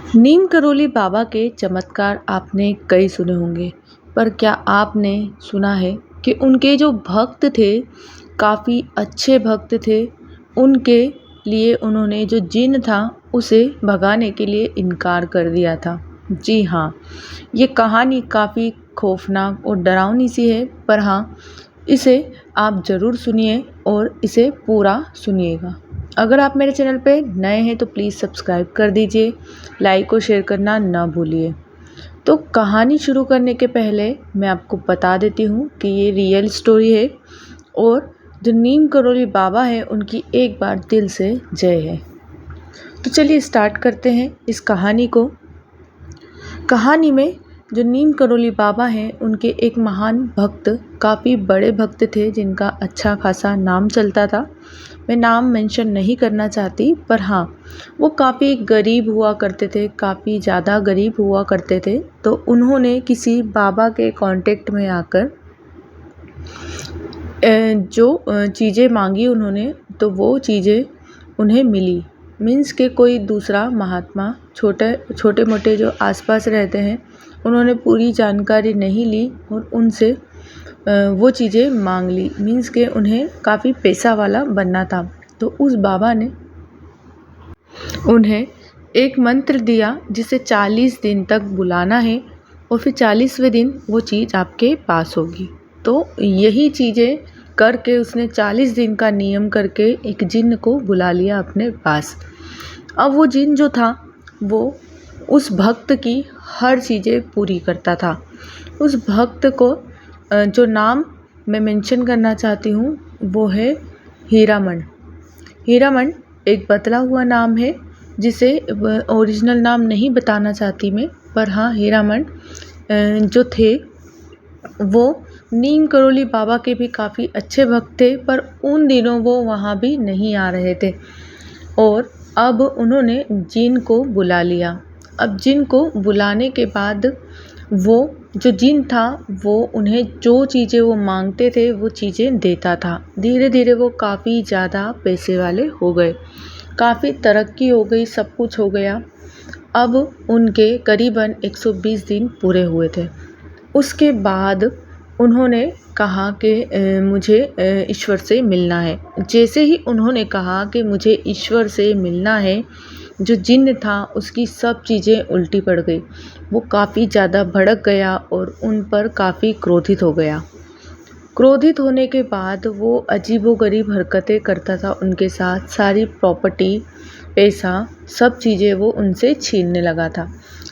नीम करोली बाबा के चमत्कार आपने कई सुने होंगे, पर क्या आपने सुना है कि उनके जो भक्त थे, काफ़ी अच्छे भक्त थे। उनके लिए उन्होंने जो जिन था, उसे भगाने के लिए इनकार कर दिया था। जी हाँ, ये कहानी काफ़ी खौफनाक और डरावनी सी है, पर हाँ, इसे आप ज़रूर सुनिए और इसे पूरा सुनिएगा। अगर आप मेरे चैनल पे नए हैं तो प्लीज़ सब्सक्राइब कर दीजिए, लाइक और शेयर करना ना भूलिए। तो कहानी शुरू करने के पहले मैं आपको बता देती हूँ कि ये रियल स्टोरी है और जो नीम करोली बाबा है उनकी एक बार दिल से जय है। तो चलिए स्टार्ट करते हैं इस कहानी को। कहानी में जो नीम करोली बाबा हैं उनके एक महान भक्त, काफ़ी बड़े भक्त थे जिनका अच्छा खासा नाम चलता था। मैं नाम मेंशन नहीं करना चाहती, पर हाँ, वो काफ़ी गरीब हुआ करते थे, काफ़ी ज़्यादा गरीब हुआ करते थे। तो उन्होंने किसी बाबा के कांटेक्ट में आकर जो चीज़ें मांगी उन्होंने, तो वो चीज़ें उन्हें मिली। मीन्स के कोई दूसरा महात्मा, छोटे मोटे जो आसपास रहते हैं, उन्होंने पूरी जानकारी नहीं ली और उनसे वो चीज़ें मांग ली। मीन्स के उन्हें काफ़ी पैसा वाला बनना था। तो उस बाबा ने उन्हें एक मंत्र दिया जिसे 40 दिन तक बुलाना है और फिर 40वें दिन वो चीज़ आपके पास होगी। तो यही चीज़ें करके उसने 40 दिन का नियम करके एक जिन्न को बुला लिया अपने पास। अब वो जिन्न जो था वो उस भक्त की हर चीज़ें पूरी करता था। उस भक्त को जो नाम मैं मेंशन करना चाहती हूँ वो है हीरामन। हीरामन एक बदला हुआ नाम है जिसे ओरिजिनल नाम नहीं बताना चाहती मैं, पर हाँ, हीरामन जो थे वो नीम करोली बाबा के भी काफ़ी अच्छे भक्त थे, पर उन दिनों वो वहाँ भी नहीं आ रहे थे और अब उन्होंने जिन को बुला लिया। अब जिन को बुलाने के बाद वो जो जिन था वो उन्हें जो चीज़ें वो मांगते थे वो चीज़ें देता था। धीरे धीरे वो काफ़ी ज़्यादा पैसे वाले हो गए, काफ़ी तरक्की हो गई, सब कुछ हो गया। अब उनके करीबन 120 दिन पूरे हुए थे। उसके बाद उन्होंने कहा कि मुझे ईश्वर से मिलना है। जैसे ही उन्होंने कहा कि मुझे ईश्वर से मिलना है, जो जिन्न था उसकी सब चीज़ें उल्टी पड़ गई। वो काफ़ी ज़्यादा भड़क गया और उन पर काफ़ी क्रोधित हो गया। क्रोधित होने के बाद वो अजीबोगरीब हरकतें करता था उनके साथ। सारी प्रॉपर्टी, पैसा, सब चीज़ें वो उनसे छीनने लगा था।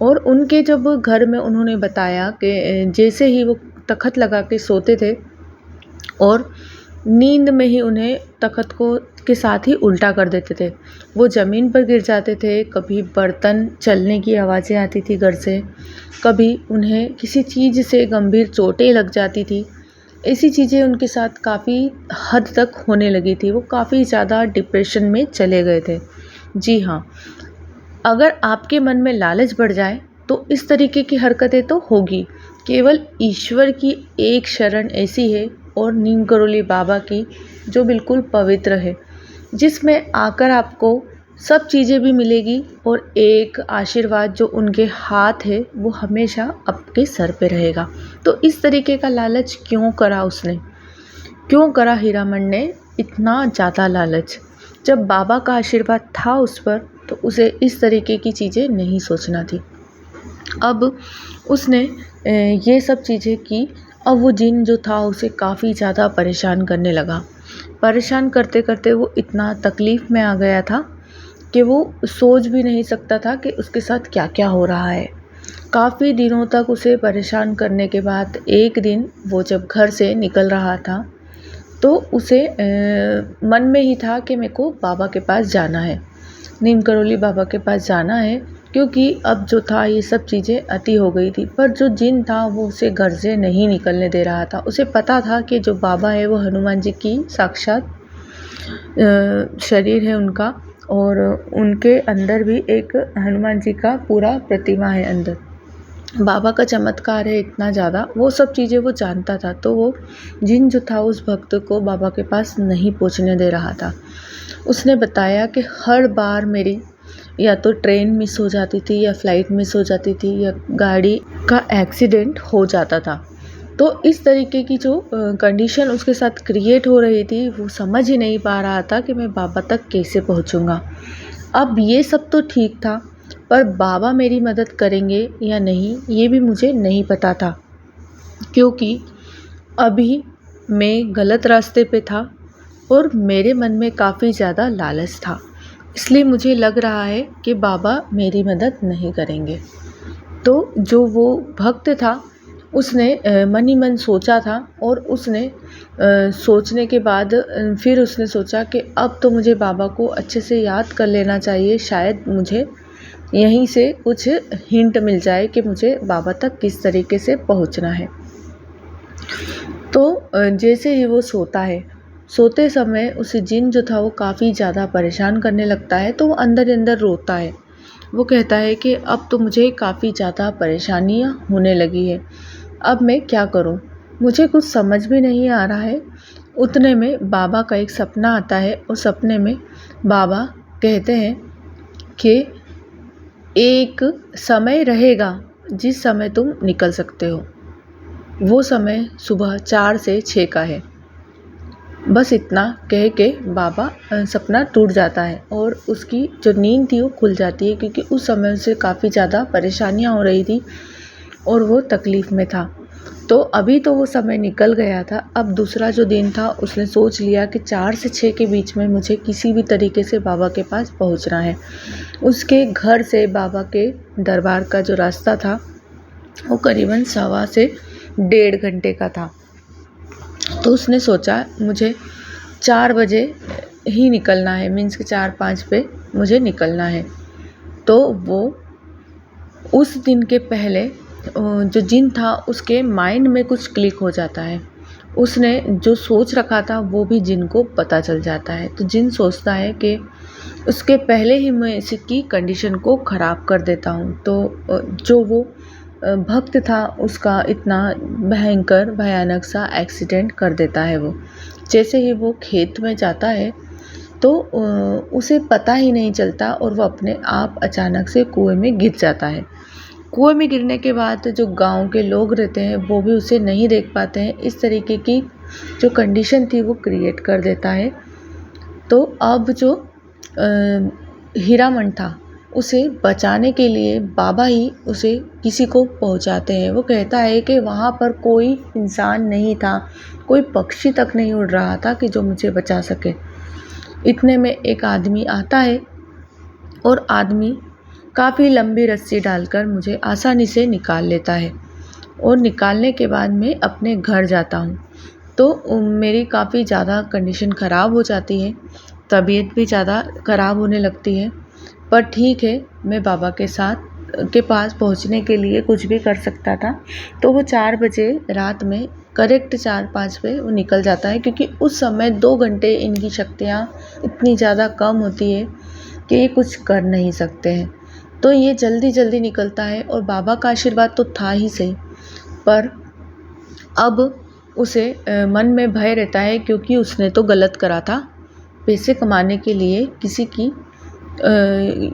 और उनके जब घर में उन्होंने बताया कि जैसे ही वो तख़्त लगा के सोते थे और नींद में ही उन्हें तख़्त को के साथ ही उल्टा कर देते थे। वो ज़मीन पर गिर जाते थे, कभी बर्तन चलने की आवाज़ें आती थी घर से, कभी उन्हें किसी चीज़ से गंभीर चोटें लग जाती थी। ऐसी चीज़ें उनके साथ काफ़ी हद तक होने लगी थी। वो काफ़ी ज़्यादा डिप्रेशन में चले गए थे। जी हाँ, अगर आपके मन में लालच बढ़ जाए तो इस तरीके की हरकतें तो होगी। केवल ईश्वर की एक शरण ऐसी है और नीम करोली बाबा की, जो बिल्कुल पवित्र है, जिसमें आकर आपको सब चीज़ें भी मिलेगी और एक आशीर्वाद जो उनके हाथ है वो हमेशा आपके सर पे रहेगा। तो इस तरीके का लालच क्यों करा उसने? क्यों करा हीरामन ने इतना ज़्यादा लालच? जब बाबा का आशीर्वाद था उस पर तो उसे इस तरीके की चीज़ें नहीं सोचना थी। अब उसने ये सब चीज़ें की। अब वो जिन जो था उसे काफ़ी ज़्यादा परेशान करने लगा। परेशान करते करते वो इतना तकलीफ़ में आ गया था कि वो सोच भी नहीं सकता था कि उसके साथ क्या क्या हो रहा है। काफ़ी दिनों तक उसे परेशान करने के बाद एक दिन वो जब घर से निकल रहा था तो उसे मन में ही था कि मेरे को बाबा के पास जाना है, नीम करोली बाबा के पास जाना है, क्योंकि अब जो था ये सब चीज़ें अति हो गई थी। पर जो जिन था वो उसे घर से नहीं निकलने दे रहा था। उसे पता था कि जो बाबा है वो हनुमान जी की साक्षात शरीर है उनका, और उनके अंदर भी एक हनुमान जी का पूरा प्रतिमा है अंदर। बाबा का चमत्कार है इतना ज़्यादा, वो सब चीज़ें वो जानता था। तो वो जिन जो था उस भक्त को बाबा के पास नहीं पहुंचने दे रहा था। उसने बताया कि हर बार मेरी या तो ट्रेन मिस हो जाती थी या फ्लाइट मिस हो जाती थी या गाड़ी का एक्सीडेंट हो जाता था। तो इस तरीके की जो कंडीशन उसके साथ क्रिएट हो रही थी, वो समझ ही नहीं पा रहा था कि मैं बाबा तक कैसे पहुंचूंगा। अब ये सब तो ठीक था, पर बाबा मेरी मदद करेंगे या नहीं ये भी मुझे नहीं पता था, क्योंकि अभी मैं गलत रास्ते पे था और मेरे मन में काफ़ी ज़्यादा लालच था। इसलिए मुझे लग रहा है कि बाबा मेरी मदद नहीं करेंगे। तो जो वो भक्त था उसने मन ही मन सोचा था, और उसने सोचने के बाद फिर उसने सोचा कि अब तो मुझे बाबा को अच्छे से याद कर लेना चाहिए, शायद मुझे यहीं से कुछ हिंट मिल जाए कि मुझे बाबा तक किस तरीके से पहुंचना है। तो जैसे ही वो सोता है, सोते समय उसे जिन जो था वो काफ़ी ज़्यादा परेशान करने लगता है, तो वो अंदर ही अंदर रोता है। वो कहता है कि अब तो मुझे काफ़ी ज़्यादा परेशानियाँ होने लगी है, अब मैं क्या करूँ, मुझे कुछ समझ भी नहीं आ रहा है। उतने में बाबा का एक सपना आता है, और सपने में बाबा कहते हैं कि एक समय रहेगा जिस समय तुम निकल सकते हो, वो समय सुबह 4 से 6 का है। बस इतना कह के बाबा सपना टूट जाता है और उसकी जो नींद थी वो खुल जाती है, क्योंकि उस समय उसे काफ़ी ज़्यादा परेशानियां हो रही थी और वो तकलीफ़ में था। तो अभी तो वो समय निकल गया था, अब दूसरा जो दिन था उसने सोच लिया कि 4 से 6 के बीच में मुझे किसी भी तरीके से बाबा के पास पहुंचना है। उसके घर से बाबा के दरबार का जो रास्ता था वो करीबन 1.25 से 1.5 घंटे का था। तो उसने सोचा मुझे 4 बजे ही निकलना है, मीन्स कि 4-5 पे मुझे निकलना है। तो वो उस दिन के पहले जो जिन था उसके माइंड में कुछ क्लिक हो जाता है। उसने जो सोच रखा था वो भी जिन को पता चल जाता है। तो जिन सोचता है कि उसके पहले ही मैं इसकी कंडीशन को ख़राब कर देता हूँ। तो जो वो भक्त था उसका इतना भयंकर भयानक सा एक्सीडेंट कर देता है। वो जैसे ही वो खेत में जाता है तो उसे पता ही नहीं चलता और वो अपने आप अचानक से कुएं में गिर जाता है। कुएं में गिरने के बाद जो गांव के लोग रहते हैं वो भी उसे नहीं देख पाते हैं। इस तरीके की जो कंडीशन थी वो क्रिएट कर देता है। तो अब जो हीरामन था उसे बचाने के लिए बाबा ही उसे किसी को पहुंचाते हैं। वो कहता है कि वहाँ पर कोई इंसान नहीं था, कोई पक्षी तक नहीं उड़ रहा था कि जो मुझे बचा सके। इतने में एक आदमी आता है और आदमी काफ़ी लंबी रस्सी डालकर मुझे आसानी से निकाल लेता है, और निकालने के बाद मैं अपने घर जाता हूँ। तो मेरी काफ़ी ज़्यादा कंडीशन ख़राब हो जाती है, तबीयत भी ज़्यादा ख़राब होने लगती है, पर ठीक है, मैं बाबा के पास पहुंचने के लिए कुछ भी कर सकता था। तो वो 4 बजे रात में करेक्ट 4-5 पे वो निकल जाता है, क्योंकि उस समय 2 घंटे इनकी शक्तियाँ इतनी ज़्यादा कम होती है कि ये कुछ कर नहीं सकते हैं। तो ये जल्दी जल्दी निकलता है, और बाबा का आशीर्वाद तो था ही सही, पर अब उसे मन में भय रहता है, क्योंकि उसने तो गलत करा था। पैसे कमाने के लिए किसी की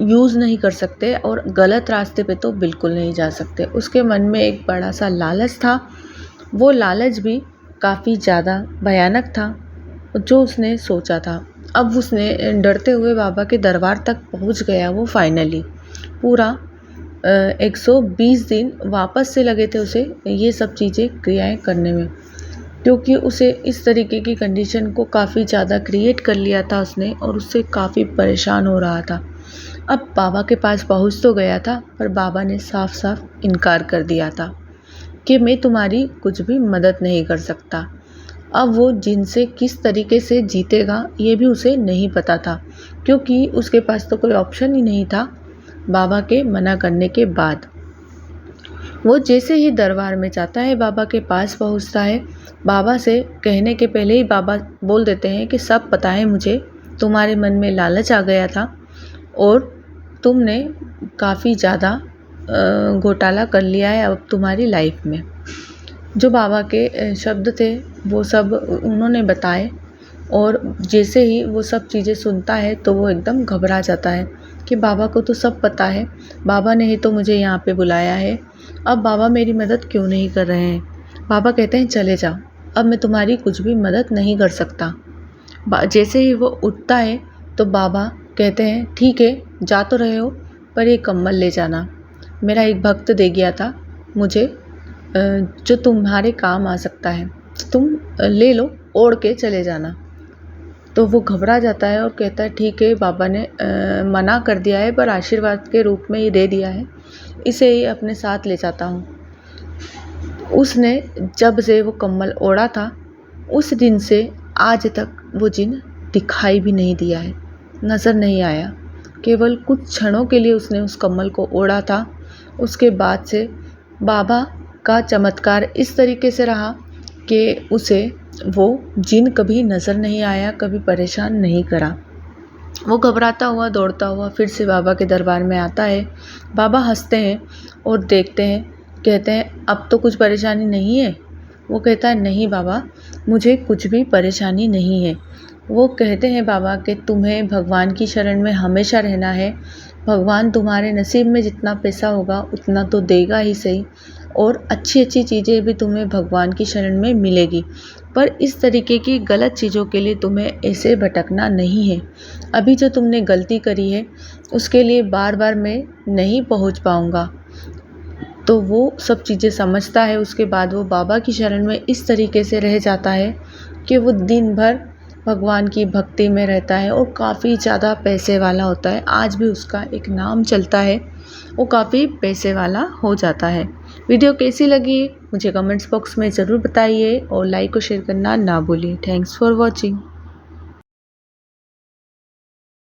यूज़ नहीं कर सकते, और गलत रास्ते पे तो बिल्कुल नहीं जा सकते। उसके मन में एक बड़ा सा लालच था, वो लालच भी काफ़ी ज़्यादा भयानक था जो उसने सोचा था। अब उसने डरते हुए बाबा के दरबार तक पहुंच गया। वो फाइनली पूरा 120 दिन वापस से लगे थे उसे ये सब चीज़ें क्रियाएं करने में, क्योंकि उसे इस तरीके की कंडीशन को काफ़ी ज़्यादा क्रिएट कर लिया था उसने, और उससे काफ़ी परेशान हो रहा था। अब बाबा के पास पहुंच तो गया था, पर बाबा ने साफ साफ इनकार कर दिया था कि मैं तुम्हारी कुछ भी मदद नहीं कर सकता। अब वो जिनसे किस तरीके से जीतेगा ये भी उसे नहीं पता था, क्योंकि उसके पास तो कोई ऑप्शन ही नहीं था बाबा के मना करने के बाद। वो जैसे ही दरबार में जाता है, बाबा के पास पहुंचता है, बाबा से कहने के पहले ही बाबा बोल देते हैं कि सब पता है मुझे, तुम्हारे मन में लालच आ गया था और तुमने काफ़ी ज़्यादा घोटाला कर लिया है अब तुम्हारी लाइफ में। जो बाबा के शब्द थे वो सब उन्होंने बताए, और जैसे ही वो सब चीज़ें सुनता है तो वो एकदम घबरा जाता है कि बाबा को तो सब पता है, बाबा ने ही तो मुझे यहाँ पे बुलाया है, अब बाबा मेरी मदद क्यों नहीं कर रहे हैं। बाबा कहते हैं चले जाओ, अब मैं तुम्हारी कुछ भी मदद नहीं कर सकता। जैसे ही वो उठता है तो बाबा कहते हैं ठीक है, जा तो रहे हो, पर ये कम्बल ले जाना, मेरा एक भक्त दे गया था मुझे, जो तुम्हारे काम आ सकता है, तुम ले लो, ओढ़ के चले जाना। तो वो घबरा जाता है और कहता है ठीक है, बाबा ने मना कर दिया है पर आशीर्वाद के रूप में ये दे दिया है, इसे ही अपने साथ ले जाता हूँ। उसने जब से वो कम्बल ओढ़ा था उस दिन से आज तक वो जिन दिखाई भी नहीं दिया है, नज़र नहीं आया। केवल कुछ क्षणों के लिए उसने उस कम्बल को ओढ़ा था। उसके बाद से बाबा का चमत्कार इस तरीके से रहा कि उसे वो जिन कभी नज़र नहीं आया, कभी परेशान नहीं करा। वो घबराता हुआ दौड़ता हुआ फिर से बाबा के दरबार में आता है। बाबा हंसते हैं और देखते हैं, कहते हैं अब तो कुछ परेशानी नहीं है। वो कहता है नहीं बाबा, मुझे कुछ भी परेशानी नहीं है। वो कहते हैं बाबा कि तुम्हें भगवान की शरण में हमेशा रहना है, भगवान तुम्हारे नसीब में जितना पैसा होगा उतना तो देगा ही सही, और अच्छी अच्छी चीज़ें भी तुम्हें भगवान की शरण में मिलेगी, पर इस तरीके की गलत चीज़ों के लिए तुम्हें ऐसे भटकना नहीं है। अभी जो तुमने गलती करी है उसके लिए बार बार मैं नहीं पहुंच पाऊंगा। तो वो सब चीज़ें समझता है। उसके बाद वो बाबा की शरण में इस तरीके से रह जाता है कि वो दिन भर भगवान की भक्ति में रहता है और काफ़ी ज़्यादा पैसे वाला होता है। आज भी उसका एक नाम चलता है, वो काफ़ी पैसे वाला हो जाता है। वीडियो कैसी लगी मुझे कमेंट्स बॉक्स में ज़रूर बताइए और लाइक और शेयर करना ना भूलिए। Thanks for watching.